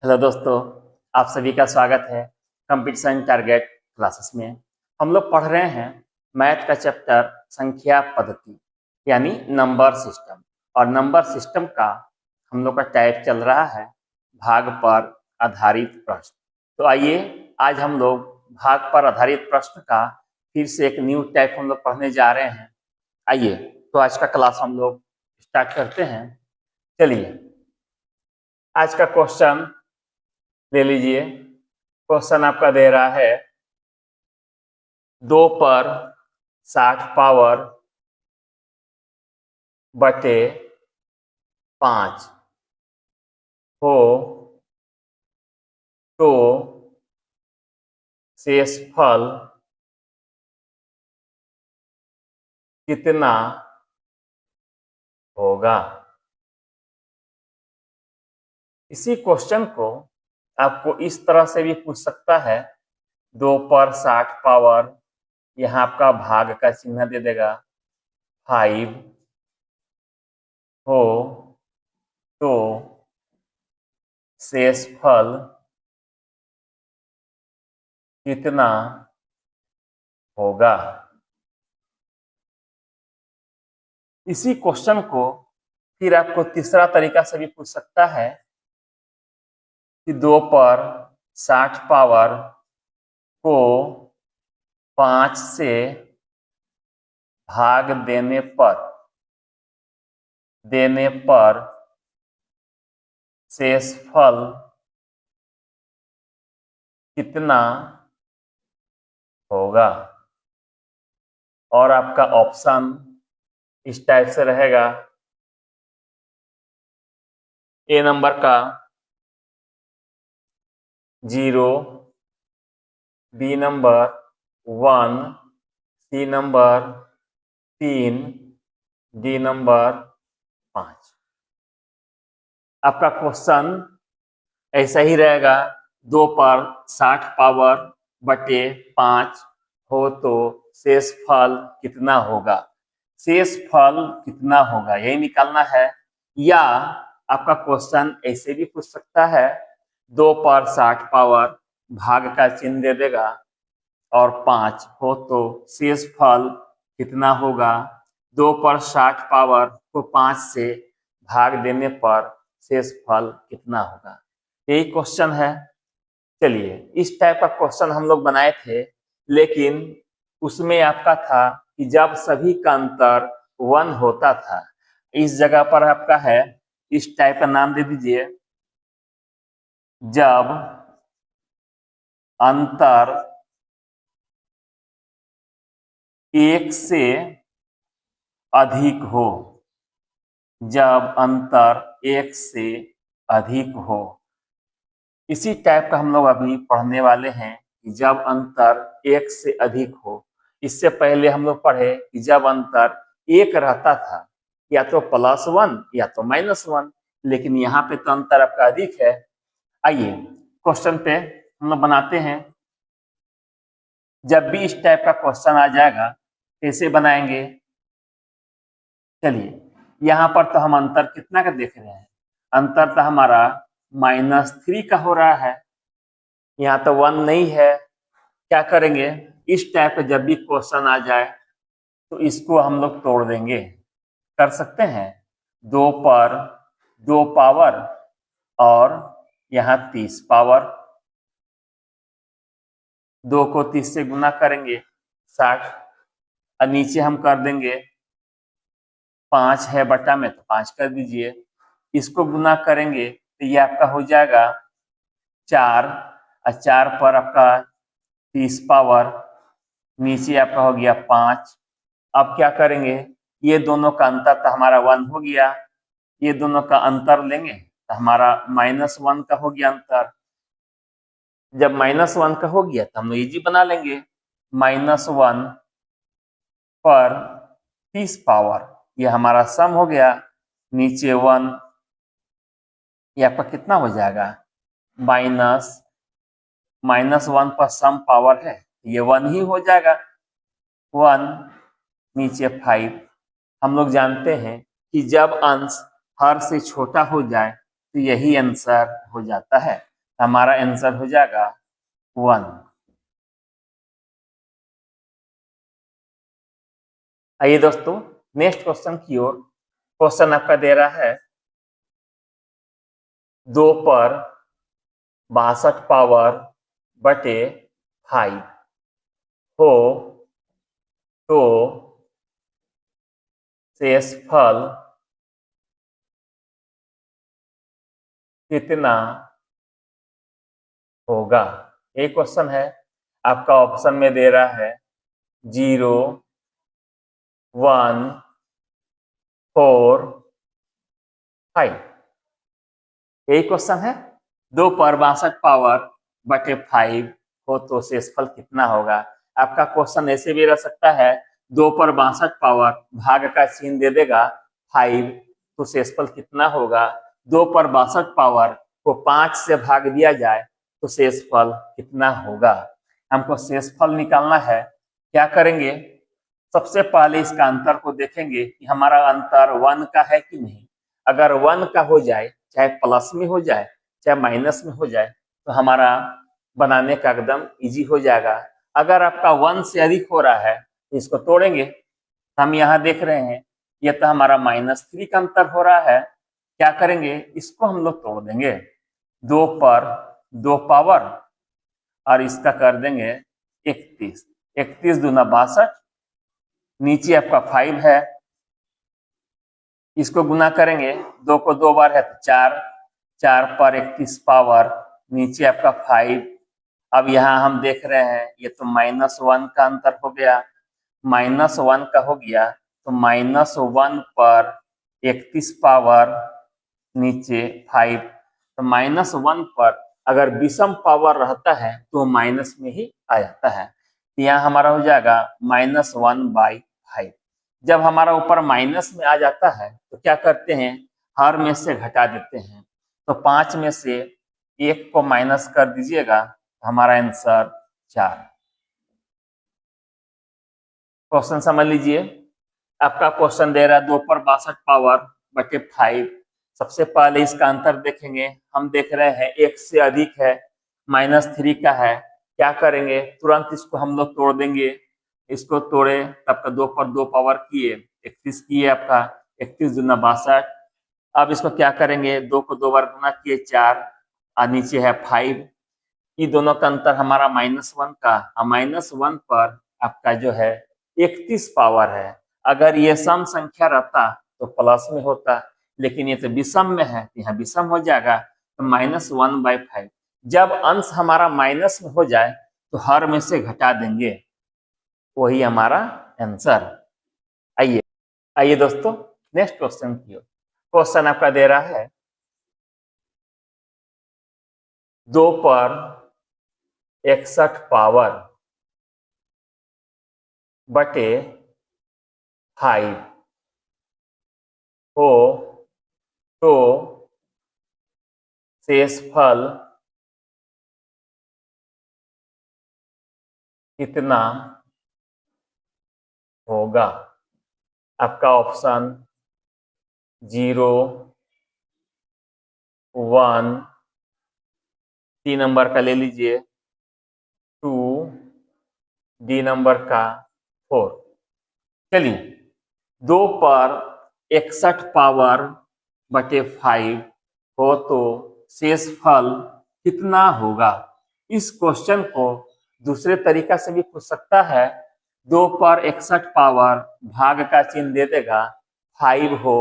Hello दोस्तों, आप सभी का स्वागत है कंपटीशन टारगेट क्लासेस में। हम लोग पढ़ रहे हैं मैथ का चैप्टर संख्या पद्धति यानी नंबर सिस्टम। और नंबर सिस्टम का हम लोग का टाइप चल रहा है भाग पर आधारित प्रश्न। तो आइए आज हम लोग भाग पर आधारित प्रश्न का फिर से एक न्यू टाइप हम लोग पढ़ने जा रहे हैं। आइए तो आज का क्लास हम लोग स्टार्ट करते हैं। चलिए आज का क्वेश्चन ले लीजिए। क्वेश्चन आपका दे रहा है 2 पर 60 पावर बटे 5 हो तो शेषफल कितना होगा। इसी क्वेश्चन को आपको इस तरह से भी पूछ सकता है 2 पर 60 पावर, यहाँ आपका भाग का चिन्ह दे देगा 5 हो तो शेषफल कितना होगा। इसी क्वेश्चन को फिर आपको तीसरा तरीका से भी पूछ सकता है कि 2 पर 60 पावर को 5 से भाग देने पर शेषफल कितना होगा। और आपका ऑप्शन इस टाइप से रहेगा। ए नंबर का 0, B number 1, C number 3, D number 5। आपका क्वेश्चन ऐसा ही रहेगा 2 पर 60 पावर बटे 5 हो तो शेषफल कितना होगा। शेषफल कितना होगा यही निकालना है। या आपका क्वेश्चन ऐसे भी पूछ सकता है 2 पर 60 पावर भाग का चिन्ह दे देगा और 5 हो तो शेषफल कितना होगा। 2 पर 60 पावर को 5 से भाग देने पर शेषफल कितना होगा, यही क्वेश्चन है। चलिए इस टाइप का क्वेश्चन हम लोग बनाए थे, लेकिन उसमें आपका था कि जब सभी का अंतर 1 होता था। इस जगह पर आपका है, इस टाइप का नाम दे दीजिए, जब अंतर 1 से अधिक हो। जब अंतर 1 से अधिक हो, इसी टाइप का हम लोग अभी पढ़ने वाले हैं कि जब अंतर 1 से अधिक हो। इससे पहले हम लोग पढ़े कि जब अंतर 1 रहता था या तो +1 या तो -1, लेकिन यहाँ पे तो अंतर आपका अधिक है। आइए क्वेश्चन पे हम लोग बनाते हैं। जब भी इस टाइप का क्वेश्चन आ जाएगा कैसे बनाएंगे। चलिए यहाँ पर तो हम अंतर कितना का देख रहे हैं। अंतर तो हमारा -3 का हो रहा है, यहाँ तो 1 नहीं है। क्या करेंगे, इस टाइप का जब भी क्वेश्चन आ जाए तो इसको हम लोग तोड़ देंगे। कर सकते हैं 2 पर 2 पावर और यहाँ 30 पावर। 2 को 30 से गुना करेंगे 60, और नीचे हम कर देंगे 5 है बटा में तो 5 कर दीजिए। इसको गुना करेंगे तो ये आपका हो जाएगा 4, और 4 पर आपका 30 पावर, नीचे आपका हो गया 5। अब क्या करेंगे, ये दोनों का अंतर तो हमारा 1 हो गया, ये दोनों का अंतर लेंगे तो हमारा -1 का हो गया अंतर। जब -1 का हो गया तो हम इजी बना लेंगे, -1 पर 30 पावर, ये हमारा सम हो गया, नीचे 1, ये आपका कितना हो जाएगा, -1 पर सम पावर है, ये 1 ही हो जाएगा। 1 नीचे 5। हम लोग जानते हैं कि जब अंश हर से छोटा हो जाए तो यही आंसर हो जाता है। हमारा आंसर हो जाएगा 1। आइए दोस्तों नेक्स्ट क्वेश्चन की ओर। क्वेश्चन आपका दे रहा है 2 पर 62 पावर बटे 5 हो तो शेषफल कितना होगा। ये क्वेश्चन है आपका। ऑप्शन में दे रहा है 0, 1, 4, 5। यही क्वेश्चन है। 2 पर 62 पावर बटे 5 हो तो शेषफल कितना होगा। आपका क्वेश्चन ऐसे भी रह सकता है 2 पर 62 पावर भाग का चिन्ह दे देगा 5 तो शेषफल कितना होगा। 2 पर 62 पावर को 5 से भाग दिया जाए तो शेषफल कितना होगा। हमको शेषफल निकालना है। क्या करेंगे, सबसे पहले इसका अंतर को देखेंगे कि हमारा अंतर 1 का है कि नहीं। अगर 1 का हो जाए, चाहे प्लस में हो जाए चाहे माइनस में हो जाए, तो हमारा बनाने का एकदम इजी हो जाएगा। अगर आपका 1 से अधिक हो रहा है तो इसको तोड़ेंगे। हम यहाँ देख रहे हैं ये तो हमारा -3 का अंतर हो रहा है। क्या करेंगे, इसको हम लोग तोड़ देंगे। 2 पर 2 पावर और इसका कर देंगे 31। 31 दूना 62, नीचे आपका 5 है, इसको गुना करेंगे। 2 को 2 बार है तो 4, 4 पर 31 पावर, नीचे आपका 5। अब यहाँ हम देख रहे हैं ये तो -1 का अंतर हो गया। -1 का हो गया तो -1 पर 31 पावर नीचे 5। तो -1 पर अगर विषम पावर रहता है तो माइनस में ही आ जाता है। तो यहाँ हमारा हो जाएगा -1/5। जब हमारा ऊपर माइनस में आ जाता है तो क्या करते हैं, हर में से घटा देते हैं। तो 5 में से 1 को माइनस कर दीजिएगा, हमारा आंसर 4। क्वेश्चन समझ लीजिए। आपका क्वेश्चन दे रहा है 2 पर 62 पावर बटे 5। सबसे पहले इसका अंतर देखेंगे। हम देख रहे हैं 1 से अधिक है, -3 का है। क्या करेंगे, तुरंत इसको हम लोग तोड़ देंगे। इसको तोड़े तब का 2 पर 2 पावर किए 31 किए, आपका 31 दूना 62। अब इसको क्या करेंगे, 2 को 2 बार गुना किए 4 और नीचे है 5। ये दोनों का अंतर हमारा -1 का, -1 पर आपका जो है 31 पावर है। अगर ये सम संख्या रहता तो प्लस में होता, लेकिन ये तो विषम में है, यहाँ विषम हो जाएगा तो -1/5। जब अंश हमारा माइनस में हो जाए तो हर में से घटा देंगे, वही हमारा आंसर। आइए आइए दोस्तों नेक्स्ट क्वेश्चन की ओर। क्वेश्चन आपका दे रहा है 2 पर 61 पावर बटे 5 हो तो शेषफल कितना होगा। आपका ऑप्शन 0, 1, 3 नंबर का ले लीजिए, 2, डी नंबर का 4। चलिए 2 पर 61 पावर बटे 5 हो तो शेषफल कितना होगा। इस क्वेश्चन को दूसरे तरीका से भी पूछ सकता है। 2 पर 61 पावर भाग का चिन्ह दे देगा 5 हो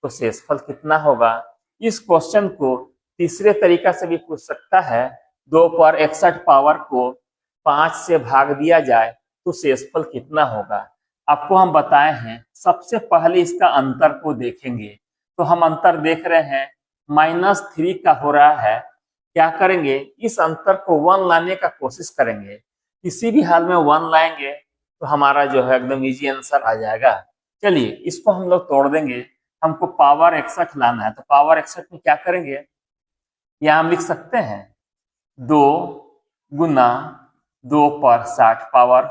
तो शेषफल कितना होगा। इस क्वेश्चन को तीसरे तरीका से भी पूछ सकता है। 2 पर 61 पावर को 5 से भाग दिया जाए तो शेषफल कितना होगा। आपको हम बताए हैं सबसे पहले इसका अंतर को देखेंगे। तो हम अंतर देख रहे हैं -3 का हो रहा है। क्या करेंगे, इस अंतर को 1 लाने का कोशिश करेंगे। किसी भी हाल में 1 लाएंगे तो हमारा जो है एकदम इजी आंसर आ जाएगा। चलिए इसको हम लोग तोड़ देंगे। हमको पावर 61 लाना है तो पावर 61 में क्या करेंगे, यहाँ हम लिख सकते हैं 2 गुना 2 पर 60 पावर,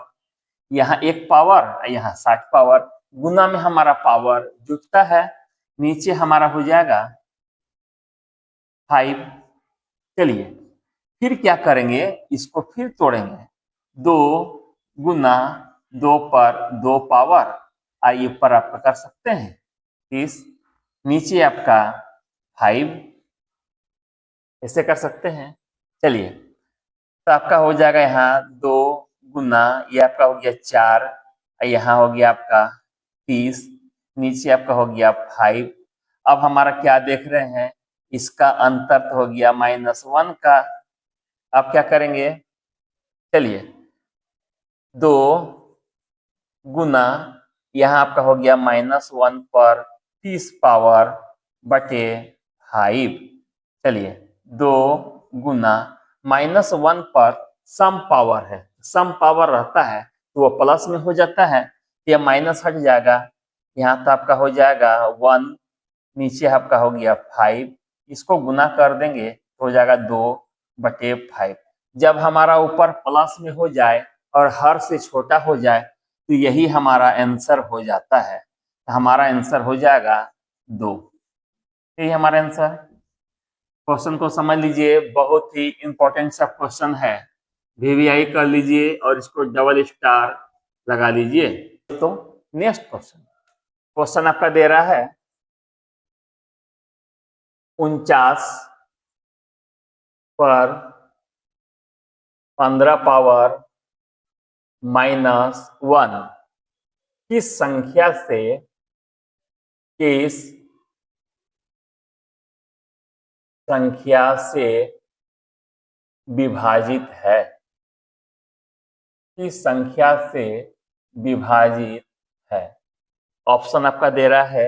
यहाँ 1 पावर यहाँ 60 पावर, गुना में हमारा पावर जुटता है, नीचे हमारा हो जाएगा 5। चलिए फिर क्या करेंगे, इसको फिर तोड़ेंगे। 2 गुना 2 पर 2 पावर, आइए ऊपर आपका कर सकते हैं 30, नीचे आपका 5, ऐसे कर सकते हैं। चलिए, तो आपका हो जाएगा यहाँ 2 गुना, ये आपका हो गया 4, यहाँ हो गया आपका 30, नीचे आपका हो गया 5। अब हमारा क्या देख रहे हैं, इसका अंतर तो हो गया -1 का। अब क्या करेंगे, चलिए 2 गुना, यहाँ आपका हो गया -1 पर 30 पावर बटे 5। चलिए 2 गुना -1 पर सम पावर है, सम पावर रहता है तो वो प्लस में हो जाता है, ये माइनस हट जाएगा, यहाँ तो आपका हो जाएगा 1, नीचे आपका हो गया 5, इसको गुना कर देंगे तो हो जाएगा 2/5। जब हमारा ऊपर प्लस में हो जाए और हर से छोटा हो जाए तो यही हमारा आंसर हो जाता है, हमारा आंसर हो जाएगा 2। यही हमारा आंसर। क्वेश्चन को समझ लीजिए, बहुत ही इंपॉर्टेंट सा क्वेश्चन है, वीवीआई कर लीजिए और इसको डबल स्टार लगा लीजिए। तो नेक्स्ट क्वेश्चन, क्वेश्चन आपका दे रहा है 49 पर 15 पावर -1 किस संख्या से विभाजित है, किस संख्या से विभाजित है। ऑप्शन आपका दे रहा है,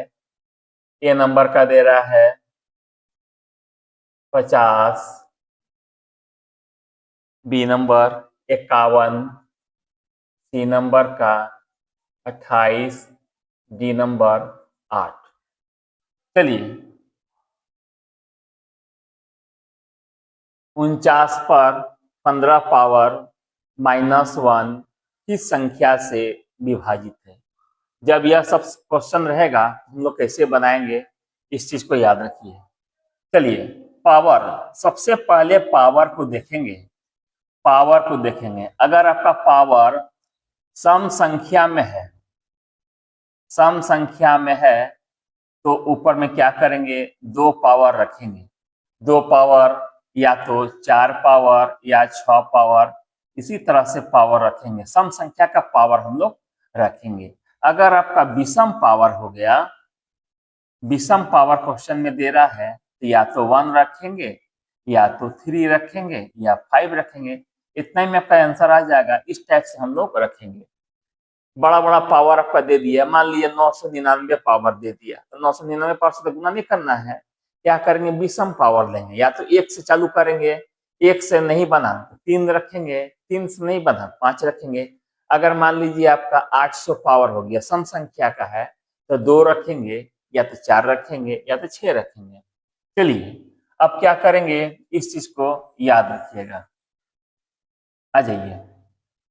ए नंबर का दे रहा है 50, बी नंबर 51, सी नंबर का 28, डी नंबर 8। चलिए 49 पर 15 पावर -1 किस संख्या से विभाजित है। जब यह सब क्वेश्चन रहेगा हम लोग कैसे बनाएंगे, इस चीज को याद रखिए। चलिए पावर, सबसे पहले पावर को देखेंगे, पावर को देखेंगे। अगर आपका पावर सम संख्या में है, सम संख्या में है तो ऊपर में क्या करेंगे, 2 पावर रखेंगे। 2 पावर या तो 4 पावर या 6 पावर, इसी तरह से पावर रखेंगे, सम संख्या का पावर हम लोग रखेंगे। अगर आपका विषम पावर हो गया, विषम पावर क्वेश्चन में दे रहा है तो या तो 1 रखेंगे या तो 3 रखेंगे या 5 रखेंगे, इतना ही में आपका आंसर आ जाएगा। इस टाइप से हम लोग रखेंगे। बड़ा बड़ा पावर आपका दे दिया, मान लीजिए 999 पावर दे दिया, तो 999 पावर से तो गुना नहीं करना है, क्या करेंगे, विषम पावर लेंगे। या तो 1 से चालू करेंगे, 1 से नहीं बना तो 3 रखेंगे, 3 से नहीं बना 5 रखेंगे। अगर मान लीजिए आपका 800 पावर हो गया, सम संख्या का है, तो 2 रखेंगे या तो 4 रखेंगे या तो 6 रखेंगे। चलिए अब क्या करेंगे, इस चीज को याद रखिएगा। आ जाइए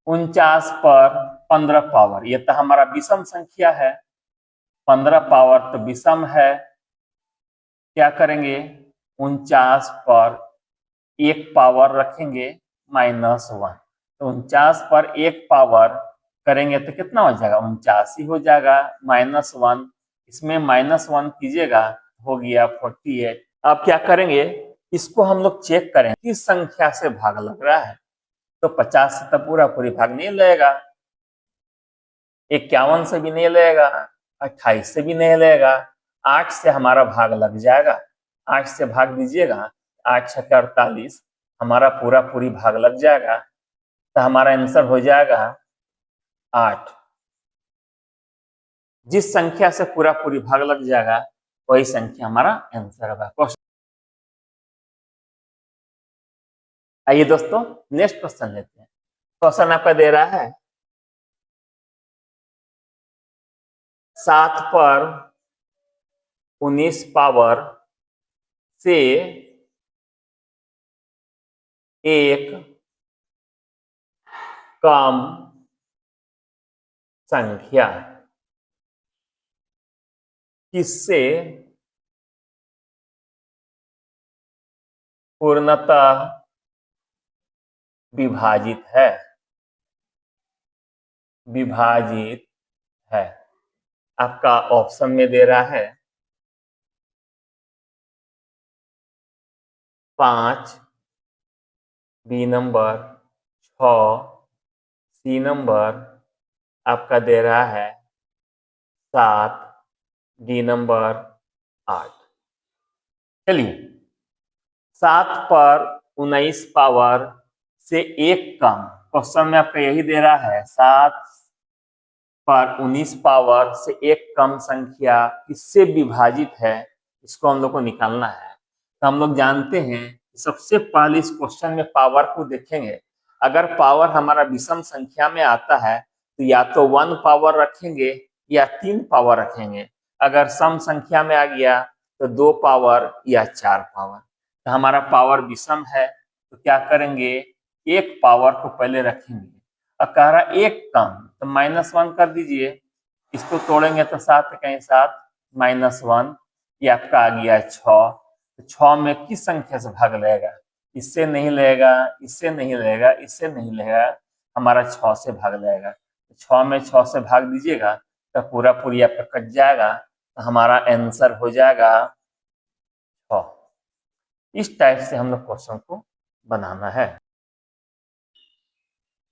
49 पर 15 पावर, ये तो हमारा विषम संख्या है, 15 पावर तो विषम है। क्या करेंगे, 49 पर 1 पावर रखेंगे -1, तो 49 पर 1 पावर करेंगे तो कितना हो जाएगा, 49 ही हो जाएगा। -1, इसमें -1 कीजिएगा, हो गया 48। अब क्या करेंगे, इसको हम लोग चेक करें किस संख्या से भाग लग रहा है, तो 50 से तो पूरा पूरी भाग नहीं लगेगा, 51 से भी नहीं लगेगा, 28 से भी नहीं लगेगा, 8 से हमारा भाग लग जाएगा। 8 से भाग दीजिएगा, 8 छक्के 48, हमारा पूरा पूरी भाग लग जाएगा, तो हमारा आंसर हो जाएगा 8। जिस संख्या से पूरा पूरी भाग लग जाएगा वही संख्या हमारा आंसर होगा। आइए दोस्तों नेक्स्ट क्वेश्चन लेते हैं। क्वेश्चन आपका दे रहा है 7 पर 19 पावर से एक कम संख्या किससे पूर्णतः विभाजित है, विभाजित है। आपका ऑप्शन में दे रहा है 5, बी नंबर 6, सी नंबर आपका दे रहा है 7, डी नंबर 8। चलिए 7 पर 19 पावर से 1 कम, क्वेश्चन में आपका यही दे रहा है 7 पर 19 पावर से 1 कम संख्या किससे विभाजित है, इसको हम लोग को निकालना है। तो हम लोग जानते हैं सबसे पहले इस क्वेश्चन में पावर को देखेंगे। अगर पावर हमारा विषम संख्या में आता है तो या तो 1 पावर रखेंगे या 3 पावर रखेंगे। अगर सम संख्या में आ गया तो 2 पावर या 4 पावर। तो हमारा पावर विषम है तो क्या करेंगे, 1 पावर को पहले रखेंगे। अब कह रहा 1 कम तो -1 कर दीजिए, इसको तोड़ेंगे तो 7 कहीं 7 -1, ये आपका आ गया 6। तो 6 में किस संख्या से भाग लगेगा, इससे नहीं लगेगा, इससे नहीं लगेगा, इससे नहीं लगेगा, हमारा 6 से भाग लगेगा। 6 में 6 से भाग दीजिएगा तो पूरा पूरी आपका कट जाएगा, तो हमारा आंसर हो जाएगा 6। इस टाइप से हम लोग क्वेश्चन को बनाना है।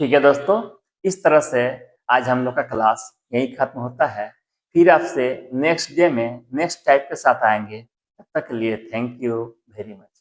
ठीक है दोस्तों, इस तरह से आज हम लोग का क्लास यही खत्म होता है। फिर आपसे नेक्स्ट डे में नेक्स्ट टाइप के साथ आएंगे। तब तक के लिए थैंक यू वेरी मच।